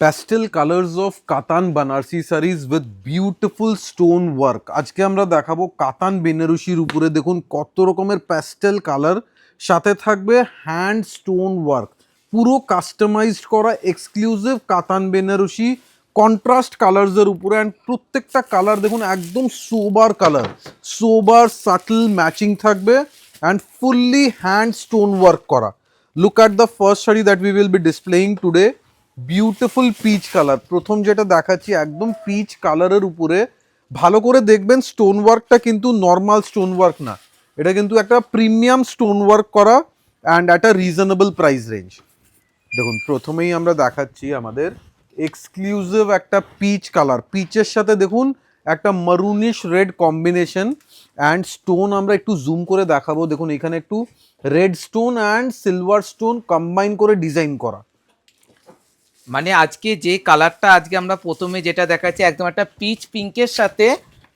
Pastel colours of কাতান Banarasi series with beautiful stone work. আজকে আমরা দেখাবো কাতান বেনারসির উপরে দেখুন কত রকমের প্যাস্টেল কালার, সাথে থাকবে হ্যান্ড স্টোন ওয়ার্ক, পুরো কাস্টমাইজড করা এক্সক্লুসিভ কাতান বেনারসি কন্ট্রাস্ট কালার্সের উপরে। অ্যান্ড প্রত্যেকটা কালার দেখুন একদম sober colour, sober subtle matching থাকবে and fully hand stone work করা। Look at the first sari that we will be displaying today. Beautiful peach colour, প্রথম যেটা দেখাচ্ছি একদম পিচ কালারের উপরে। ভালো করে দেখবেন স্টোন ওয়ার্কটা কিন্তু নর্মাল স্টোন ওয়ার্ক না, এটা কিন্তু একটা প্রিমিয়াম স্টোন ওয়ার্ক করা and at a reasonable price range. দেখুন প্রথমেই আমরা দেখাচ্ছি আমাদের এক্সক্লুসিভ একটা পিচ কালার, পিচের সাথে দেখুন একটা মারুনিশ রেড কম্বিনেশন অ্যান্ড স্টোন আমরা একটু জুম করে দেখাবো। দেখুন এখানে একটু red stone and silver stone combine করে ডিজাইন করা। মানে আজকে যে কালারটা আজকে আমরা প্রথমে যেটা দেখাচ্ছি একদম একটা পিচ পিঙ্কের সাথে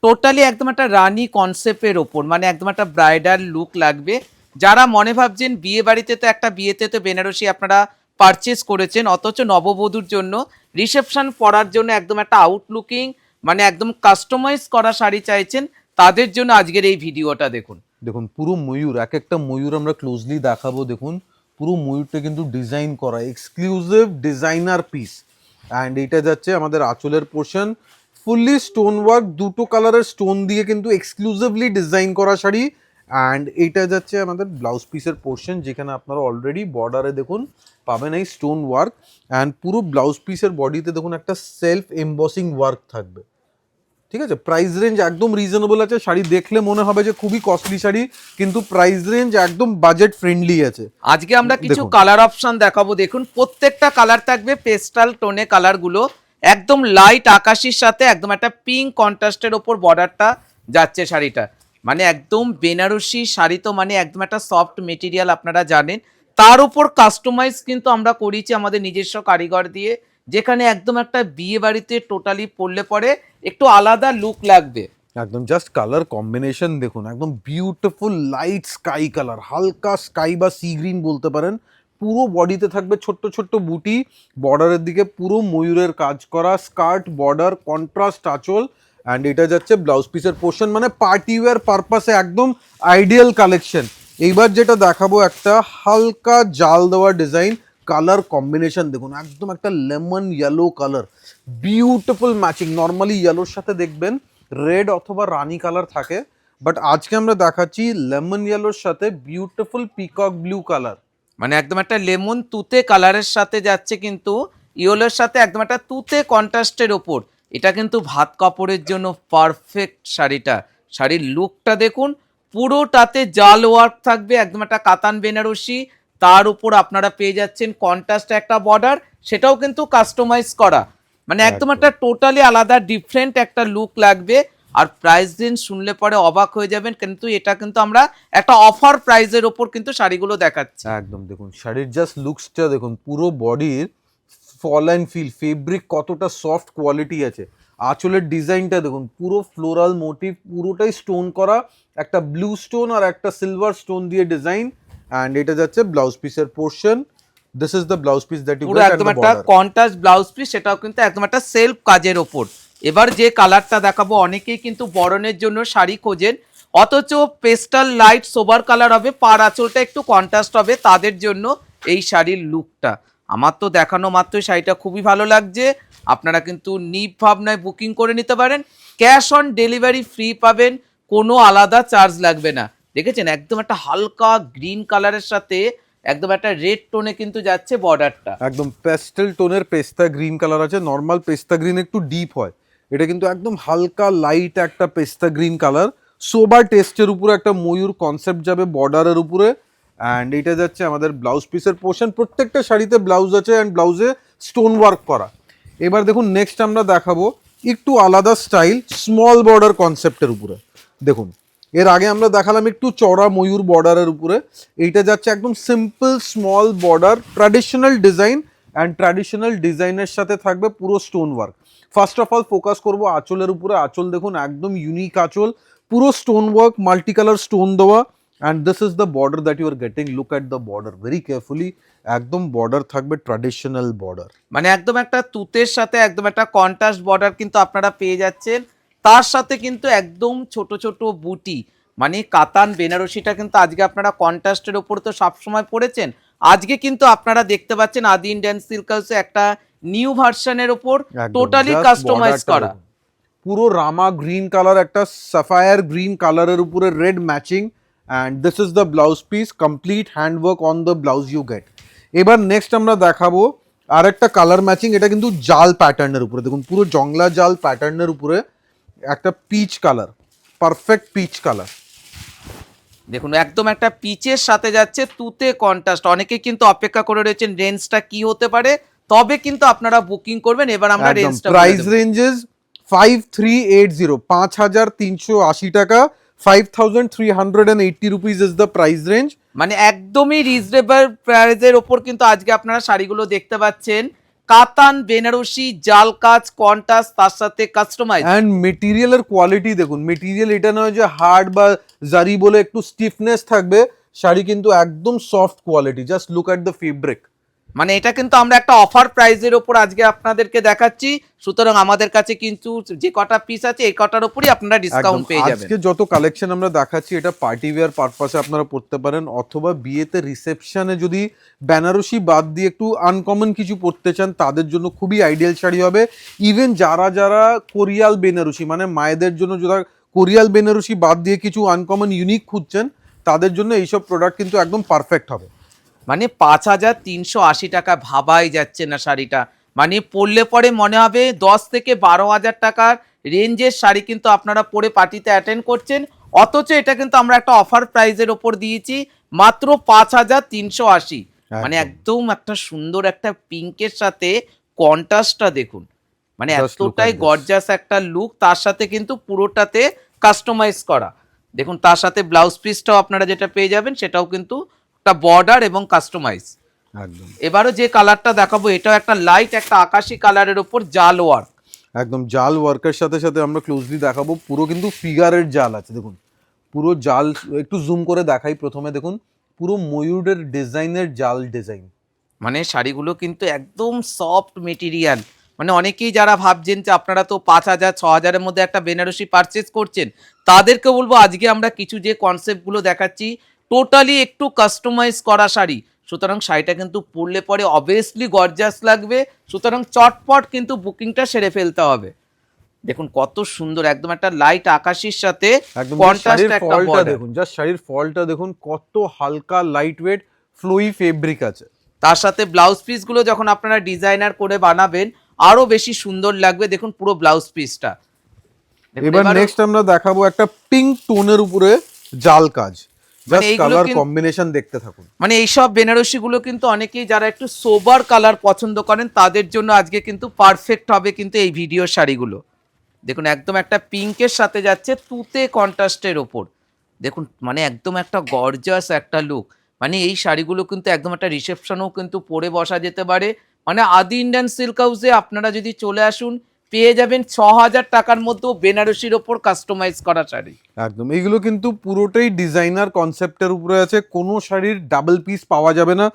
টোটালি একদম একটা রানী কনসেপ্টের ওপর, মানে একদম একটা ব্রাইডাল লুক লাগবে। যারা মনে ভাবছেন বিয়ে বাড়িতে তো একটা বিয়েতে তো বেনারসি আপনারা পারচেস করেছেন, অথচ নববধূর জন্য রিসেপশন পরার জন্য একদম একটা আউটলুকিং মানে একদম কাস্টমাইজ করা শাড়ি চাইছেন, তাদের জন্য আজকের এই ভিডিওটা দেখুন। দেখুন পুরো ময়ূর, এক একটা ময়ূর আমরা ক্লোজলি দেখাবো। দেখুন পুরো ময়ূরটা কিন্তু ডিজাইন করা এক্সক্লুসিভ ডিজাইনার পিস। অ্যান্ড এটা যাচ্ছে আমাদের আঁচলের পোর্শন, ফুললি স্টোন ওয়ার্ক, দুটো কালারের স্টোন দিয়ে কিন্তু এক্সক্লুসিভলি ডিজাইন করা শাড়ি। অ্যান্ড এইটা যাচ্ছে আমাদের ব্লাউজ পিসের পোর্শন, যেখানে আপনারা অলরেডি বর্ডারে দেখুন পাবেন এই স্টোন ওয়ার্ক। অ্যান্ড পুরো ব্লাউজ পিসের বডিতে দেখুন একটা সেলফ এমবসিং ওয়ার্ক থাকবে। ঠিক আছে, প্রাইস রেঞ্জ একদম রিজনেবল আছে, শাড়ি দেখলে মনে হবে যে খুবই কস্টলি শাড়ি, কিন্তু প্রাইস রেঞ্জ একদম বাজেট ফ্রেন্ডলি আছে। আজকে আমরা কিছু কালার অপশন দেখাবো। দেখুন প্রত্যেকটা কালার থাকবে পেস্টাল টোনে, কালারগুলো একদম লাইট আকাশির সাথে একদম একটা পিঙ্ক কন্ট্রাস্টের ওপর বর্ডারটা যাচ্ছে শাড়িটা। মানে একদম বেনারসি শাড়ি তো মানে একদম একটা সফট মেটেরিয়াল আপনারা জানেন, তার উপর কাস্টমাইজ কিন্তু আমরা করেছি আমাদের নিজস্ব কারিগর দিয়ে, যেখানে একদম একটা বিয়ে বাড়িতে টোটালি পরলে পরে একটু আলাদা লুক লাগবে। একদম জাস্ট কালার কম্বিনেশন দেখুন, একদম বিউটিফুল লাইট স্কাই কালার, হালকা স্কাই বা সি গ্রিন বলতে পারেন। পুরো বডিতে থাকবে ছোট্ট ছোট্ট বুটি, বর্ডারের দিকে পুরো ময়ূরের কাজ করা, স্কার্ট বর্ডার কন্ট্রাস্ট আঁচল। অ্যান্ড এটা যাচ্ছে ব্লাউজ পিসের পোর্শন, মানে পার্টি ওয়্যার পারপাসে একদম আইডিয়াল কালেকশন। এইবার যেটা দেখাবো একটা হালকা জাল দেওয়া ডিজাইন, কালার কম্বিনেশন দেখুন একদম একটা lemon yellow colour, beautiful matching. Normally ইয়েলোর সাথে দেখবেন রেড অথবা রানী কালার থাকে, বাট আজকে আমরা দেখাচ্ছি লেমন ইয়েলোর সাথে বিউটিফুল পিকক ব্লু কালার। মানে একদম একটা লেমন তুতে কালারের সাথে যাচ্ছে, কিন্তু ইয়েলোর সাথে একদম একটা তুতে কন্ট্রাস্টের ওপর। এটা কিন্তু ভাত কাপড়ের জন্য পারফেক্ট শাড়িটা। শাড়ির লুকটা দেখুন, পুরোটাতে জাল ওয়ার্ক থাকবে, একদম একটা কাতান বেনারসি, তার উপর আপনারা পেয়ে যাচ্ছেন কন্ট্রাস্ট একটা বর্ডার, সেটাও কিন্তু কাস্টমাইজ করা। মানে একদম একটা টোটালি আলাদা ডিফারেন্ট একটা লুক লাগবে। আর প্রাইস রেঞ্জ শুনলে পরে অবাক হয়ে যাবেন, কিন্তু এটা কিন্তু আমরা একটা অফার প্রাইসের ওপর কিন্তু শাড়িগুলো দেখাচ্ছি। একদম দেখুন শাড়ির জাস্ট লুকসটা দেখুন, পুরো বডির ফল অ্যান্ড ফিল ফেব্রিক কতটা সফট কোয়ালিটি আছে। আঁচলের ডিজাইনটা দেখুন পুরো ফ্লোরাল মোটিভ, পুরোটাই স্টোন করা, একটা ব্লু স্টোন আর একটা সিলভার স্টোন দিয়ে ডিজাইন। অ্যান্ড এটা যাচ্ছে ব্লাউজ পিসের portion. This is the blouse piece that you পুরো গেট একদম অ্যাট দ্য একটা বর্ডার। কন্ট্রাস্ট ব্লাউজ পিস, সেটাও কিন্তু একদম একটা সেলফ কাজের ওপর। এবার যে কালারটা দেখাবো, অনেকেই কিন্তু বরণের জন্য শাড়ি খোঁজেন, অথচ পেস্টাল লাইট সোবার কালার হবে, পার আঁচলটা একটু কন্ট্রাস্ট হবে, তাদের জন্য এই শাড়ির লুকটা। আমার তো দেখানো মাত্রই শাড়িটা খুবই ভালো লাগছে। আপনারা কিন্তু নির্ভাবনায় বুকিং করে নিতে পারেন, ক্যাশ অন ডেলিভারি ফ্রি পাবেন, কোনো আলাদা চার্জ লাগবে না। দেখেছেন একদম একটা হালকা গ্রিন কালারের সাথে একদম একটা রেড টোনে কিন্তু যাচ্ছে বর্ডারটা। একদম প্যাস্টেল টোনের পেস্তা গ্রিন কালার আছে, নর্মাল পেস্তা গ্রিন একটু ডিপ হয়, এটা কিন্তু একদম হালকা লাইট একটা পেস্তা গ্রিন কালার। সোবার টেস্টের উপরে একটা ময়ূর কনসেপ্ট যাবে বর্ডারের উপরে। অ্যান্ড এটা যাচ্ছে আমাদের ব্লাউজ পিসের পোর্শন, প্রত্যেকটা শাড়িতে ব্লাউজ আছে অ্যান্ড ব্লাউজে স্টোন ওয়ার্ক করা। এবার দেখুন নেক্সট আমরা দেখাবো একটু আলাদা স্টাইল স্মল বর্ডার কনসেপ্টের উপরে। দেখুন এর আগে আমরা দেখালাম একটু চড়া ময়ূর বর্ডারের উপরে, এইটা যাচ্ছে একদম simple small border, traditional design and traditional ডিজাইনের সাথে থাকবে পুরো stone work. First of all focus করবো আঁচলের উপরে। আঁচল দেখুন একদম ইউনিক আঁচল, পুরো stone work, multi colour stone দেওয়া and this is the border that you are getting. Look at the border very carefully. একদম border থাকবে ট্র্যাডিশনাল border. মানে একদম একটা তুতের সাথে একদম একটা কন্ট্রাস্ট বর্ডার কিন্তু আপনারা পেয়ে যাচ্ছেন, তার সাথে কিন্তু একদম ছোট ছোট বুটি। মানে কাতান বেনারসিটা কিন্তু আজকে আপনারা কন্ট্রাস্টের ওপর তো সবসময় পড়েছেন, আজকে কিন্তু আপনারা দেখতে পাচ্ছেন আদি ইন্ডিয়ান সিল্ক হাউসে একটা নিউ ভার্সনের ওপর একদম, টোটালি just কাস্টমাইজ borderটা করা। দেখুন। পুরো রামা গ্রিন কালার, একটা সাফায়ার গ্রিন কালারের উপরে red matching, and this is the blouse piece, complete handwork on the blouse you get. এবার নেক্সট আমরা দেখাবো আরেকটা কালার ম্যাচিং, এটা কিন্তু জাল প্যাটার্নের উপরে, দেখুন পুরো জংলা জাল প্যাটার্নের উপরে একটা peach colour, perfect peach colour. দেখুন একদম একটা পিচের সাথে যাচ্ছে তুতে কন্ট্রাস্ট। অনেকে কিন্তু অপেক্ষা করে রয়েছেন রেঞ্জটা কি হতে পারে, তবে কিন্তু আপনারা বুকিং করবেন। এবার আমরা রেঞ্জটা প্রাইস রেঞ্জেস 5380, 5380 টাকা, 5380 rupees is the price range. মানে একদমই রিজনেবল প্রাইসের ওপর কিন্তু আজকে আপনারা শাড়িগুলো দেখতে পাচ্ছেন। কাতান বেনারসি জাল কাজ কন্ট্রাস্ট, তার সাথে কাস্টমাইজ। অ্যান্ড মেটেরিয়ালের কোয়ালিটি দেখুন, মেটেরিয়াল এটা নয় যে হার্ড বা জারি বলে একটু স্টিফনেস থাকবে, শাড়ি কিন্তু একদম soft quality. Just look at the fabric. মানে এটা কিন্তু আমরা একটা অফার প্রাইসের ওপর আজকে আপনাদেরকে দেখাচ্ছি, সুতরাং আমাদের কাছে কিন্তু যে কটা পিস আছে এই কটার উপরই আপনারা ডিসকাউন্ট পেয়ে যাবেন। আজকে যত কালেকশন আমরা দেখাচ্ছি এটা পার্টি ওয়্যার পারপাসে আপনারা পড়তে পারেন, অথবা বিয়েতে রিসেপশনে যদি বেনারসি বাদ দিয়ে একটু আনকমন কিছু পড়তে চান তাদের জন্য খুবই আইডিয়াল শাড়ি হবে। ইভেন যারা যারা কোরিয়াল বেনারসি, মানে মায়েদের জন্য যারা কোরিয়াল বেনারসি বাদ দিয়ে কিছু আনকমন ইউনিক খুঁজছেন, তাদের জন্য এইসব প্রোডাক্ট কিন্তু একদম পারফেক্ট হবে। মানে 5380 টাকা ভাবাই যাচ্ছে না শাড়িটা। মানে পরলে পরে মনে হবে 10 থেকে 12,000 টাকার রেঞ্জের শাড়ি কিন্তু আপনারা পরে পার্টিতে অ্যাটেন্ড করছেন, অথচ এটা কিন্তু আমরা একটা অফার প্রাইজের ওপর দিয়েছি মাত্র 5380। মানে একদম একটা সুন্দর একটা পিঙ্কের সাথে কন্ট্রাস্টটা দেখুন, মানে Just look এতটাই at this. গর্জাস একটা লুক, তার সাথে কিন্তু পুরোটাতে কাস্টমাইজ করা। দেখুন তার সাথে ব্লাউজ পিসটাও আপনারা যেটা পেয়ে যাবেন সেটাও কিন্তু একটা বর্ডার এবং কাস্টমাইজ। একদম এবারও যে কালারটা দেখাবো এটাও একটা লাইট একটা আকাশি কালারের উপর জাল ওয়ার্ক। একদম জাল ওয়ার্কের সাথে সাথে আমরা ক্লোজলি দেখাবো, পুরো কিন্তু ফিগারের জাল আছে দেখুন, পুরো জাল। একটু জুম করে দেখাই, প্রথমে দেখুন পুরো ময়ূরের ডিজাইনের জাল ডিজাইন। মানে শাড়িগুলো কিন্তু একদম সফট মেটেরিয়াল। মানে অনেকেই যারা ভাবছেন যে আপনারা তো 5000-6000-এর মধ্যে একটা বেনারসি পারচেজ করছেন, তাদেরকে বলবো আজকে আমরা কিছু যে কনসেপ্টগুলো দেখাচ্ছি টোটালি একটু কাস্টমাইজ করা শাড়ি, সুতরাং শাড়িটা কিন্তু পরলে পরে অবভিয়াসলি গর্জাস লাগবে। সুতরাং চটপট কিন্তু বুকিংটা সেরে ফেলতে হবে। দেখুন কত সুন্দর একদম একটা লাইট আকাশির সাথে একদম কন্ট্রাস্ট শাড়ির একটা ফলটা বর্ডার। দেখুন, জাস্ট শাড়ির ফলটা দেখুন কত হালকা লাইট ওয়েট ফ্লোই ফেব্রিক আছে। তার সাথে ব্লাউজ পিসগুলো যখন আপনারা ডিজাইনার করে বানাবেন আরো বেশি সুন্দর লাগবে। দেখুন পুরো ব্লাউজ পিসটা। এবার নেক্সট আমরা দেখাবো একটা পিঙ্ক টোনের উপরে জাল কাজ, জাস্ট এইগুলো কালার কিন্তু- কম্বিনেশন দেখতে থাকুন। মানে এইসব বেনারসি গুলো কিন্তু অনেকেই যারা একটু সোবার কালার পছন্দ করেন তাদের জন্য আজকে কিন্তু পারফেক্ট হবে কিন্তু এই ভিডিও শাড়িগুলো। দেখুন একদম একটা পিঙ্কের সাথে যাচ্ছে তুতে কন্ট্রাস্টের ওপর। দেখুন মানে একদম একটা গর্জাস একটা লুক। মানে এই শাড়িগুলো কিন্তু একদম একটা রিসেপশনেও কিন্তু পরে বসা যেতে পারে। মানে আদি ইন্ডিয়ান সিল্ক হাউসে আপনারা যদি চলে আসুন পেয়ে যাবেন 6000 টাকার মধ্যেও বেনারসির ওপর কাস্টমাইজ করা শাড়ি। একদম এইগুলো কিন্তু পুরোটাই ডিজাইনার কনসেপ্টের উপরে আছে, কোনো শাড়ির ডাবল পিস পাওয়া যাবে না।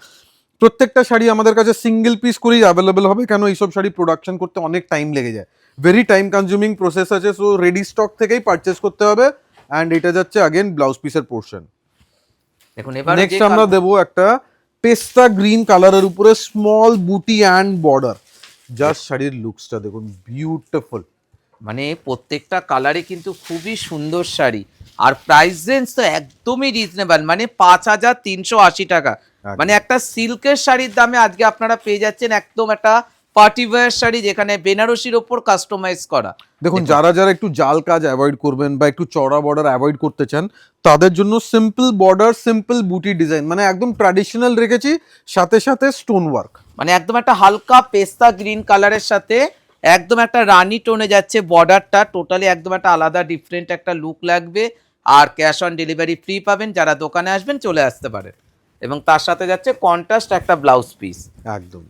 প্রত্যেকটা শাড়ি আমাদের কাছে সিঙ্গেল পিস করেই অ্যাভেলেবেল হবে, কেন এইসব শাড়ি প্রোডাকশন করতে অনেক টাইম লেগে যায়, ভেরি টাইম কনজিউমিং প্রসেস আছে। সো রেডি স্টক থেকেই পারচেস করতে হবে। অ্যান্ড এটা যাচ্ছে আগেন ব্লাউজ পিসের পোর্শন। দেখুন এবার নেক্সট আমরা দেবো একটা পেস্তা গ্রিন কালারের উপরে স্মল বুটি অ্যান্ড বর্ডার। জাস্ট শাড়ির লুকসটা দেখুন, বিউটিফুল। মানে প্রত্যেকটা কালারে কিন্তু খুবই সুন্দর শাড়ি, আর প্রাইস রেঞ্জ তো একদমই রিজনেবল। মানে 5380 টাকা। মানে একটা সিল্কের শাড়ির দামে আজকে আপনারা পেয়ে যাচ্ছেন একদম একটা পার্টি ওয়্যার শাড়ি, যেখানে বেনারসির ওপর কাস্টমাইজ করা। দেখুন যারা যারা একটু জাল কাজ অ্যাভয়েড করবেন বা একটু চড়া বর্ডার অ্যাভয়েড করতে চান, তাদের জন্য সিম্পল বর্ডার সিম্পল বুটি ডিজাইন, মানে একদম ট্র্যাডিশনাল রেখেছি, সাথে সাথে স্টোন ওয়ার্ক। মানে একদম একটা হালকা পেস্তা গ্রিন কালারের সাথে একদম একটা রানী টোনে যাচ্ছে বর্ডারটা, টোটালি একদম একটা আলাদা ডিফারেন্ট একটা লুক লাগবে। আর ক্যাশ অন ডেলিভারি ফ্রি পাবেন, যারা দোকানে আসবেন চলে আসতে পারেন। এবং তার সাথে যাচ্ছে কন্ট্রাস্ট একটা ব্লাউজ পিস। একদম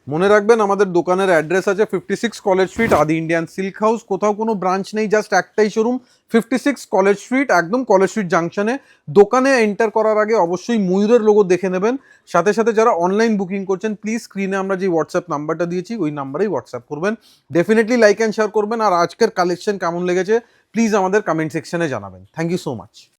মনে রাখবেন আমাদের দোকানের অ্যাড্রেস আছে 56 কলেজ স্ট্রিট, আদি ইন্ডিয়ান সিল্ক হাউস। কোথাও কোনো ব্রাঞ্চ নেই, জাস্ট একটাই শোরুম, 56 কলেজ স্ট্রিট, একদম কলেজ স্ট্রিট জাংশনে। দোকানে এন্টার করার আগে অবশ্যই ময়ূরের লোগো দেখে নেবেন। সাথে সাথে যারা অনলাইন বুকিং করছেন, প্লিজ স্ক্রিনে আমরা যে হোয়াটসঅ্যাপ নাম্বারটা দিয়েছি ওই নাম্বারেই হোয়াটসঅ্যাপ করবেন। ডেফিনেটলি লাইক অ্যান্ড শেয়ার করবেন। আর আজকের কালেকশন কেমন লেগেছে প্লিজ আমাদের কমেন্ট সেকশনে জানাবেন। Thank you so much.